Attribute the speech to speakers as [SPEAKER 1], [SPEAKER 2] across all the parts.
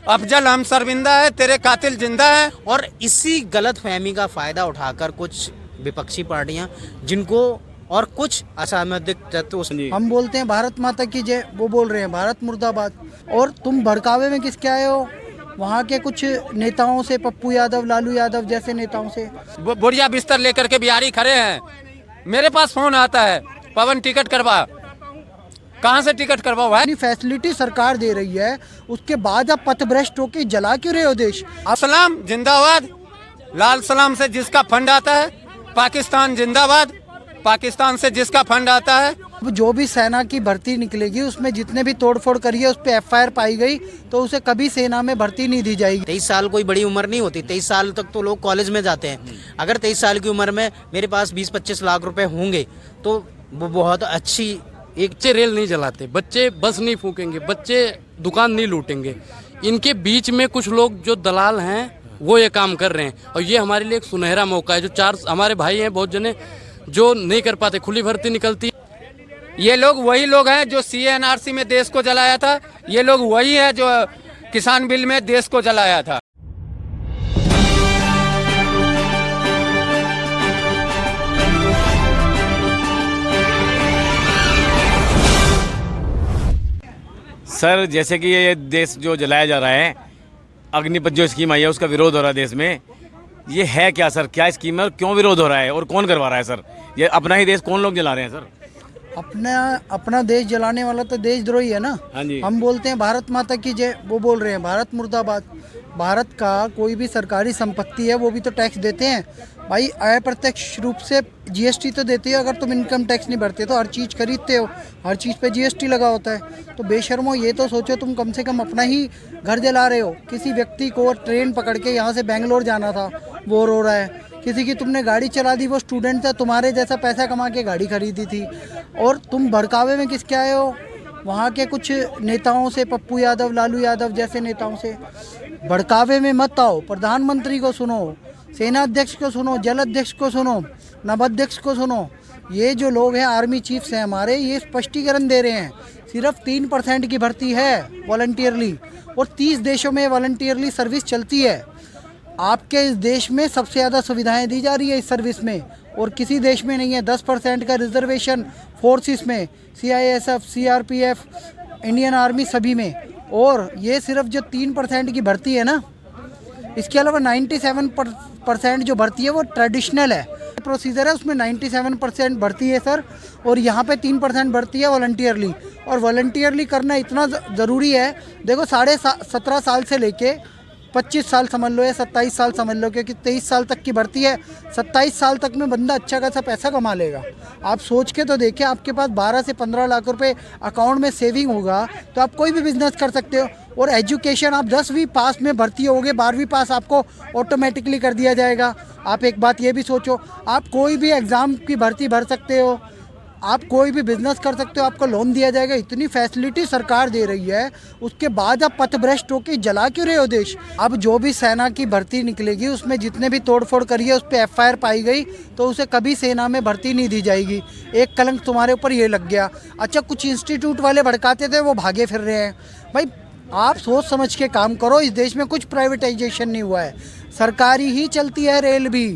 [SPEAKER 1] अफजल हम शर्मिंदा है, तेरे कातिल जिंदा है।
[SPEAKER 2] और इसी गलत फहमी का फ़ायदा उठाकर कुछ विपक्षी पार्टियां, जिनको और कुछ असामाजिक तत्व
[SPEAKER 3] हम बोलते हैं भारत माता की जय, वो बोल रहे हैं भारत मुर्दाबाद। और तुम भड़कावे में किसके आए हो? वहाँ के कुछ नेताओं से, पप्पू यादव, लालू यादव जैसे नेताओं से।
[SPEAKER 1] बुढ़िया बिस्तर लेकर के बिहारी खड़े हैं, मेरे पास फोन आता है, पवन टिकट करवा। कहाँ से टिकट करवाओ भाई?
[SPEAKER 3] फैसिलिटी सरकार दे रही है, उसके बाद आप पथभ्रष्ट होके जला क्यों रहे हो देश?
[SPEAKER 1] सलाम जिंदाबाद, लाल सलाम से जिसका फंड आता है, पाकिस्तान जिंदाबाद, पाकिस्तान से जिसका फंड आता है।
[SPEAKER 3] जो भी सेना की भर्ती निकलेगी उसमें जितने भी तोड़फोड़ करी है उस पर FIR पाई गई तो उसे कभी सेना में भर्ती नहीं दी जाएगी।
[SPEAKER 2] 23 साल कोई बड़ी उम्र नहीं होती, 23 साल तक तो लोग कॉलेज में जाते हैं। अगर 23 साल की उम्र में मेरे पास 20-25 लाख रुपए होंगे तो वो बहुत अच्छी एक।
[SPEAKER 4] बच्चे रेल नहीं जलाते, बच्चे बस नहीं फूकेंगे, बच्चे दुकान नहीं लूटेंगे। इनके बीच में कुछ लोग जो दलाल हैं वो ये काम कर रहे हैं, और ये हमारे लिए एक सुनहरा मौका है। जो 4 हमारे भाई हैं बहुत जने जो नहीं कर पाते, खुली भर्ती निकलती।
[SPEAKER 1] ये लोग वही लोग हैं जो CA/NRC में देश को जलाया था, ये लोग वही है जो किसान बिल में देश को जलाया था।
[SPEAKER 5] सर जैसे कि ये देश जो जलाया जा रहा है, अग्निपथ जो स्कीम आई है उसका विरोध हो रहा है देश में। ये है क्या सर, क्या स्कीम है और क्यों विरोध हो रहा है और कौन करवा रहा है सर? ये अपना ही देश कौन लोग जला रहे हैं सर?
[SPEAKER 3] अपना देश जलाने वाला तो देशद्रोही है ना।
[SPEAKER 5] हाँ जी।
[SPEAKER 3] हम बोलते हैं भारत माता की जय, वो बोल रहे हैं भारत मुर्दाबाद। भारत का कोई भी सरकारी संपत्ति है वो भी तो टैक्स देते हैं भाई, अप्रत्यक्ष रूप से GST तो देते हो। अगर तुम इनकम टैक्स नहीं भरते तो हर चीज़ खरीदते हो, हर चीज़ पे GST लगा होता है। तो बेशर्मो ये तो सोचो, तुम कम से कम अपना ही घर जला रहे हो। किसी व्यक्ति को ट्रेन पकड़ के यहाँ से बेंगलोर जाना था, वो रो रहा है। किसी की तुमने गाड़ी चला दी, वो स्टूडेंट था, तुम्हारे जैसा पैसा कमा के गाड़ी खरीदी थी। और तुम भड़कावे में किसके आए हो? वहाँ के कुछ नेताओं से, पप्पू यादव, लालू यादव जैसे नेताओं से। भड़कावे में मत आओ। प्रधानमंत्री को सुनो, सेना अध्यक्ष को सुनो, जल अध्यक्ष को सुनो, नवाध्यक्ष को सुनो। ये जो लोग हैं आर्मी चीफ्स हैं हमारे, ये स्पष्टीकरण दे रहे हैं सिर्फ 3% की भर्ती है वॉलंटियरली, और 30 देशों में वॉलंटियरली सर्विस चलती है। आपके इस देश में सबसे ज़्यादा सुविधाएं दी जा रही है इस सर्विस में, और किसी देश में नहीं है। 10% का रिजर्वेशन फोर्सेस में, CISF, CRPF, इंडियन आर्मी सभी में। और ये सिर्फ जो 3% की भर्ती है ना, इसके अलावा 97% जो भर्ती है वो ट्रेडिशनल है। प्रोसीजर है उसमें 97% भर्ती है सर, और यहाँ पे 3% भर्ती है वॉलंटियरली। और वॉलंटियरली करना इतना ज़रूरी है। देखो 17.5 साल से लेके 25 साल समझ लो या 27 साल समझ लो, क्योंकि 23 साल तक की भर्ती है। 27 साल तक में बंदा अच्छा खासा पैसा कमा लेगा। आप सोच के तो देखिए, आपके पास 12 से 15 लाख रुपए अकाउंट में सेविंग होगा तो आप कोई भी बिजनेस कर सकते हो। और एजुकेशन, आप 10वीं पास में भर्ती होगे, 12वीं पास आपको ऑटोमेटिकली कर दिया जाएगा। आप एक बात ये भी सोचो, आप कोई भी एग्ज़ाम की भर्ती भर सकते हो, आप कोई भी बिजनेस कर सकते हो, आपको लोन दिया जाएगा। इतनी फैसिलिटी सरकार दे रही है, उसके बाद आप पथभ्रष्ट होकर जला क्यों रहे हो देश? अब जो भी सेना की भर्ती निकलेगी उसमें जितने भी तोड़फोड़ करी है उस पर FIR पाई गई तो उसे कभी सेना में भर्ती नहीं दी जाएगी। एक कलंक तुम्हारे ऊपर ये लग गया। अच्छा, कुछ इंस्टीट्यूट वाले भड़काते थे, वो भागे फिर रहे हैं। भाई आप सोच समझ के काम करो। इस देश में कुछ प्राइवेटाइजेशन नहीं हुआ है, सरकारी ही चलती है। रेल भी,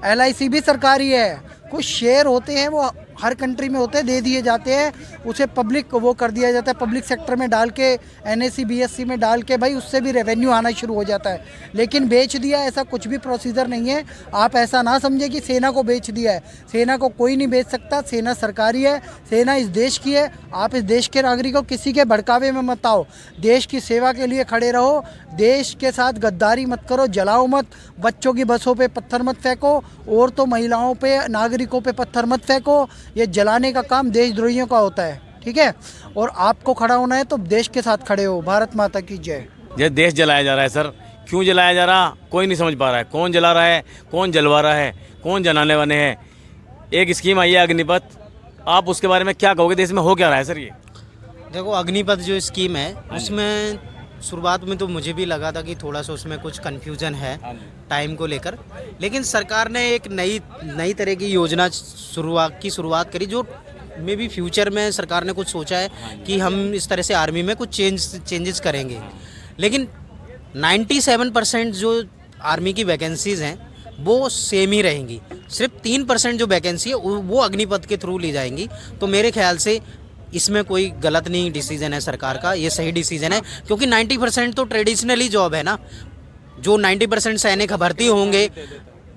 [SPEAKER 3] LIC भी सरकारी है। कुछ शेयर होते हैं वो हर कंट्री में होते हैं, दे दिए जाते हैं, उसे पब्लिक वो कर दिया जाता है, पब्लिक सेक्टर में डाल के, NSE BSC में डाल के, भाई उससे भी रेवेन्यू आना शुरू हो जाता है। लेकिन बेच दिया, ऐसा कुछ भी प्रोसीजर नहीं है। आप ऐसा ना समझे कि सेना को बेच दिया है। सेना को कोई नहीं बेच सकता, सेना सरकारी है, सेना इस देश की है। आप इस देश के नागरिक हो, किसी के भड़कावे में मत आओ। देश की सेवा के लिए खड़े रहो, देश के साथ गद्दारी मत करो, जलाओ मत, बच्चों की बसों पे पत्थर मत फेंको, और तो महिलाओं पे, नागरिकों पे पत्थर मत फेंको। ये जलाने का काम देशद्रोहियों का होता है, ठीक है? और आपको खड़ा होना है तो देश के साथ खड़े हो। भारत माता की जय।
[SPEAKER 5] ये देश जलाया जा रहा है सर, क्यों जलाया जा रहा कोई नहीं समझ पा रहा है। कौन जला रहा है, कौन जलवा रहा है, कौन जलाने वाले हैं? एक स्कीम आई है अग्निपथ, आप उसके बारे में क्या कहोगे? देश में हो क्या रहा है सर? ये
[SPEAKER 2] देखो, अग्निपथ जो स्कीम है उसमें शुरुआत में तो मुझे भी लगा था कि थोड़ा सा उसमें कुछ कन्फ्यूजन है टाइम को लेकर, लेकिन सरकार ने एक नई तरह की योजना शुरुआत करी, जो मे बी फ्यूचर में सरकार ने कुछ सोचा है कि हम इस तरह से आर्मी में कुछ चेंजेस करेंगे। लेकिन 97% जो आर्मी की वैकेंसीज़ हैं वो सेम ही रहेंगी, सिर्फ 3% जो वैकेंसी है वो अग्निपथ के थ्रू ली जाएंगी। तो मेरे ख्याल से इसमें कोई गलत नहीं डिसीजन है सरकार का, ये सही डिसीजन है, क्योंकि 90% तो ट्रेडिशनली जॉब है ना। जो 90% सैनिक भर्ती होंगे,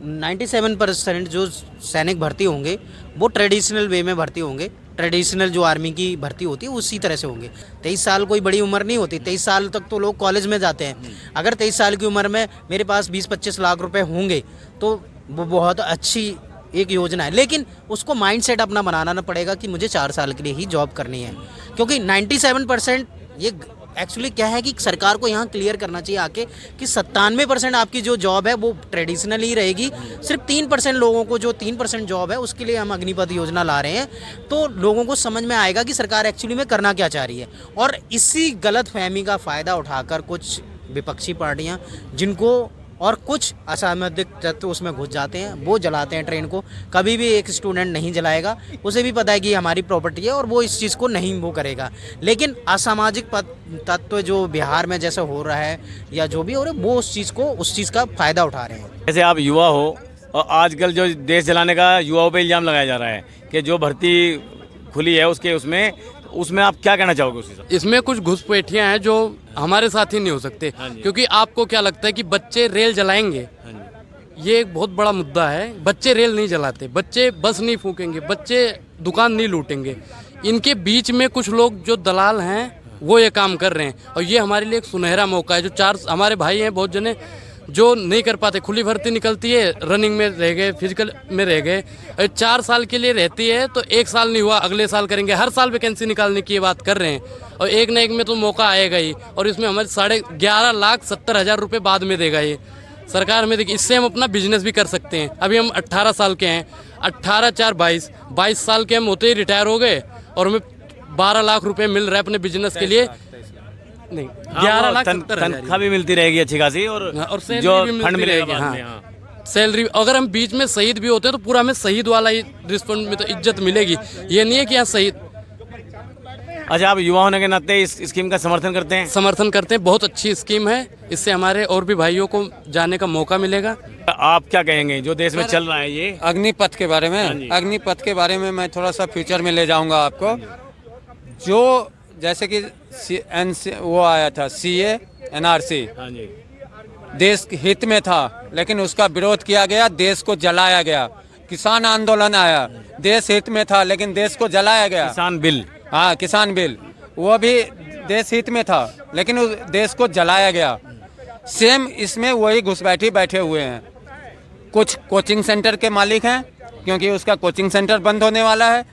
[SPEAKER 2] 97% जो सैनिक भर्ती होंगे वो ट्रेडिशनल वे में भर्ती होंगे, ट्रेडिशनल जो आर्मी की भर्ती होती है उसी तरह से होंगे। 23 साल कोई बड़ी उम्र नहीं होती, 23 साल तक तो लोग कॉलेज में जाते हैं। अगर 23 साल की उम्र में मेरे पास 20-25 लाख रुपए होंगे तो वो बहुत अच्छी एक योजना है, लेकिन उसको माइंडसेट अपना बनाना पड़ेगा कि मुझे 4 साल के लिए ही जॉब करनी है। क्योंकि 97% ये एक्चुअली क्या है कि सरकार को यहाँ क्लियर करना चाहिए आके कि 97% आपकी जो जॉब है वो ट्रेडिशनल ही रहेगी, सिर्फ 3% लोगों को जो 3% जॉब है उसके लिए हम अग्निपथ योजना ला रहे हैं। तो लोगों को समझ में आएगा कि सरकार एक्चुअली में करना क्या चाह रही है। और इसी गलत फहमी का फ़ायदा उठाकर कुछ विपक्षी पार्टियाँ, जिनको और कुछ असामाजिक तत्व उसमें घुस जाते हैं, वो जलाते हैं ट्रेन को। कभी भी एक स्टूडेंट नहीं जलाएगा, उसे भी पता है कि हमारी प्रॉपर्टी है और वो इस चीज़ को नहीं वो करेगा। लेकिन असामाजिक तत्व जो बिहार में जैसे हो रहा है या जो भी हो रहा है, वो उस चीज़ का फ़ायदा उठा रहे हैं।
[SPEAKER 5] जैसे आप युवा हो और आजकल जो देश जलाने का युवाओं पे इल्ज़ाम लगाया जा रहा है कि जो भर्ती खुली है उसमें आप क्या कहना चाहोगे उसके साथ?
[SPEAKER 4] इसमें कुछ घुसपैठियां हैं जो हमारे साथ ही नहीं हो सकते, क्योंकि आपको क्या लगता है कि बच्चे रेल जलाएंगे? ये एक बहुत बड़ा मुद्दा है। बच्चे रेल नहीं जलाते, बच्चे बस नहीं फूकेंगे, बच्चे दुकान नहीं लूटेंगे। इनके बीच में कुछ लोग जो दलाल हैं वो ये काम कर रहे हैं, और ये हमारे लिए एक सुनहरा मौका है। जो 4 हमारे भाई हैं बहुत जने जो नहीं कर पाते, खुली भर्ती निकलती है, रनिंग में रह गए, फिजिकल में रह गए, 4 साल के लिए रहती है तो 1 साल नहीं हुआ, अगले साल करेंगे। हर साल वैकेंसी निकालने की ये बात कर रहे हैं, और एक न एक में तो मौका आएगा ही। और इसमें हमारे 11,70,000 रुपये बाद में देगा ये सरकार में। देखिए, इससे हम अपना बिजनेस भी कर सकते हैं। अभी हम 18 साल के हैं, 18-4-22 साल के हम होते ही रिटायर हो गए, और हमें 12 लाख रुपये मिल रहा है अपने बिजनेस के लिए। नहीं, 11,70,000
[SPEAKER 5] तनख्वाह भी मिलती रहेगी अच्छी खासी, और जो फंड मिलेगा बाद में। हाँ,
[SPEAKER 4] सैलरी। अगर हम बीच में शहीद भी होते हैं तो पूरा हमें शहीद वाला ही रिस्पॉन्ड में तो इज्जत मिलेगी। ये नहीं है कि यहाँ शहीद।
[SPEAKER 5] अच्छा, आप युवा होने के नाते इस स्कीम का समर्थन करते हैं?
[SPEAKER 4] समर्थन करते हैं, बहुत अच्छी स्कीम है। इससे हमारे और भी भाइयों को जाने का मौका मिलेगा।
[SPEAKER 5] आप क्या कहेंगे जो देश में चल रहा है ये
[SPEAKER 1] अग्निपथ के बारे में? अग्निपथ के बारे में मैं थोड़ा सा फ्यूचर में ले जाऊंगा आपको। जो जैसे कि वो आया था CA NRC,
[SPEAKER 5] हाँ जी,
[SPEAKER 1] देश हित में था, लेकिन उसका विरोध किया गया, देश को जलाया गया। किसान आंदोलन आया, देश हित में था लेकिन देश को जलाया गया।
[SPEAKER 5] किसान बिल,
[SPEAKER 1] हाँ, किसान बिल, वो भी देश हित में था लेकिन उस देश को जलाया गया। सेम इसमें वही घुसपैठी बैठे हुए हैं। कुछ कोचिंग सेंटर के मालिक हैं, क्योंकि उसका कोचिंग सेंटर बंद होने वाला है।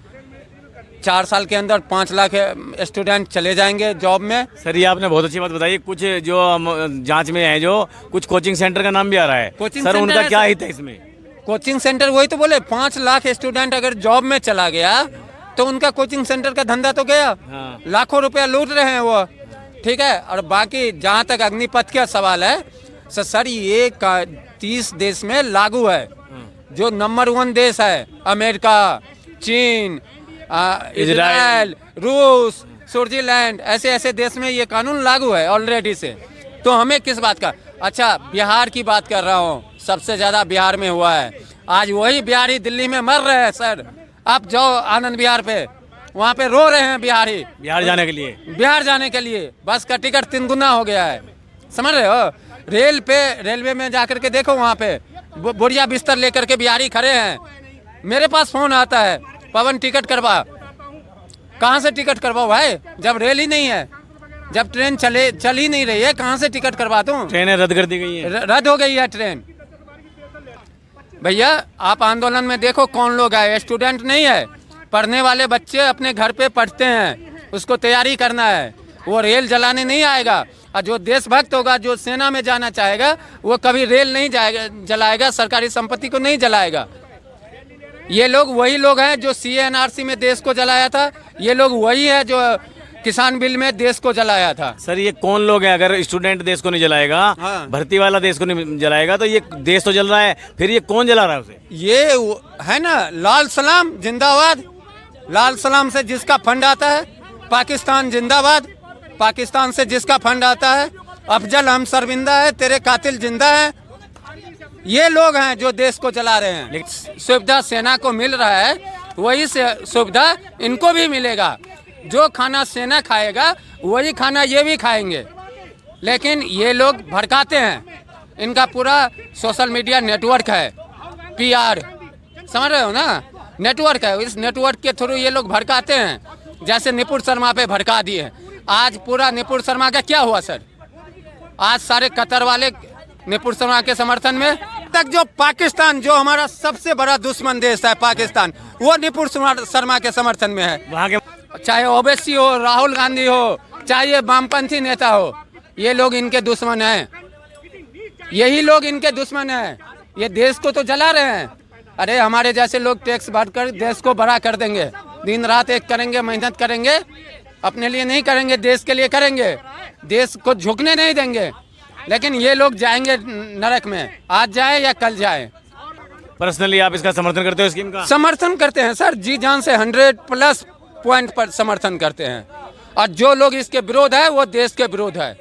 [SPEAKER 1] 4 साल के अंदर 5 लाख स्टूडेंट चले जाएंगे जॉब में।
[SPEAKER 5] सर ये आपने बहुत अच्छी बात बताई। कुछ जो जांच में है, जो कुछ कोचिंग सेंटर का नाम भी आ रहा है, सर उनका क्या हित है इसमें?
[SPEAKER 1] कोचिंग सेंटर, वही तो बोले, 5 लाख स्टूडेंट अगर जॉब में चला गया तो उनका कोचिंग सेंटर का धंधा तो गया।
[SPEAKER 5] हाँ।
[SPEAKER 1] लाखों रुपया लूट रहे हैं वो, ठीक है। और बाकी जहाँ तक अग्निपथ का सवाल है, सर ये 30 देश में लागू है। जो नंबर 1 देश है, अमेरिका, चीन, इजराइल, रूस, स्विट्जरलैंड, ऐसे देश में ये कानून लागू है ऑलरेडी से। तो हमें किस बात का? अच्छा, बिहार की बात कर रहा हूँ, सबसे ज़्यादा बिहार में हुआ है। आज वही बिहारी दिल्ली में मर रहे हैं सर। आप जाओ आनंद विहार पे, वहाँ पे रो रहे हैं बिहारी
[SPEAKER 5] बिहार जाने के लिए।
[SPEAKER 1] बिहार जाने के लिए बस का टिकट 3 गुना हो गया है, समझ रहे हो। रेलवे में जाकर के देखो, वहाँ पे बोरिया बिस्तर लेकर के बिहारी खड़े हैं। मेरे पास फोन आता है, पवन टिकट करवा। कहाँ से टिकट करवाओ भाई, जब रेल ही नहीं है, जब ट्रेन चल ही नहीं रही है, कहाँ से टिकट करवा दूँ?
[SPEAKER 5] ट्रेनें रद्द कर दी गई हैं।
[SPEAKER 1] रद्द हो गई है ट्रेन। भैया आप आंदोलन में देखो कौन लोग आए, स्टूडेंट नहीं है, पढ़ने वाले बच्चे अपने घर पे पढ़ते हैं, उसको तैयारी करना है। वो रेल जलाने नहीं आएगा। और जो देशभक्त होगा, जो सेना में जाना चाहेगा, वो कभी रेल नहीं जलाएगा, सरकारी संपत्ति को नहीं जलाएगा। ये लोग वही लोग हैं जो CA NRC में देश को जलाया था। ये लोग वही है जो किसान बिल में देश को जलाया था।
[SPEAKER 5] सर ये कौन लोग हैं? अगर स्टूडेंट देश को नहीं जलाएगा,
[SPEAKER 1] हाँ,
[SPEAKER 5] भर्ती वाला देश को नहीं जलाएगा, तो ये देश तो जल रहा है, फिर ये कौन जला रहा है उसे?
[SPEAKER 1] ये है ना, लाल सलाम जिंदाबाद। लाल सलाम से जिसका फंड आता है, पाकिस्तान जिंदाबाद। पाकिस्तान से जिसका फंड आता है अफजल हम शर्मिंदा है, तेरे कातिल जिंदा है। ये लोग हैं जो देश को चला रहे हैं। सुविधा सेना को मिल रहा है, वही सुविधा इनको भी मिलेगा। जो खाना सेना खाएगा वही खाना ये भी खाएंगे। लेकिन ये लोग भड़काते हैं। इनका पूरा सोशल मीडिया नेटवर्क है, PR, समझ रहे हो ना, नेटवर्क है। इस नेटवर्क के थ्रू ये लोग भड़काते हैं। जैसे निपुण शर्मा पे भड़का दिए। आज पूरा निपुण शर्मा का क्या हुआ सर? आज सारे कतर वाले निपुण शर्मा के समर्थन में। तक जो पाकिस्तान, जो हमारा सबसे बड़ा दुश्मन देश है पाकिस्तान, वो निपुण शर्मा के समर्थन में है।
[SPEAKER 5] वहाँ के
[SPEAKER 1] चाहे ओवैसी हो, राहुल गांधी हो, चाहे ये वामपंथी नेता हो, ये लोग इनके दुश्मन हैं। यही लोग इनके दुश्मन हैं। ये देश को तो जला रहे हैं। अरे हमारे जैसे लोग टैक्स भरकर देश को बड़ा कर देंगे। दिन रात एक करेंगे, मेहनत करेंगे, अपने लिए नहीं करेंगे, देश के लिए करेंगे। देश को झुकने नहीं देंगे। लेकिन ये लोग जाएंगे नरक में, आज जाए या कल जाए।
[SPEAKER 5] पर्सनली आप इसका समर्थन करते हो स्कीम का?
[SPEAKER 1] समर्थन करते हैं सर, जी जान से 100+ पॉइंट पर समर्थन करते हैं। और जो लोग इसके विरोध है वो देश के विरोध है।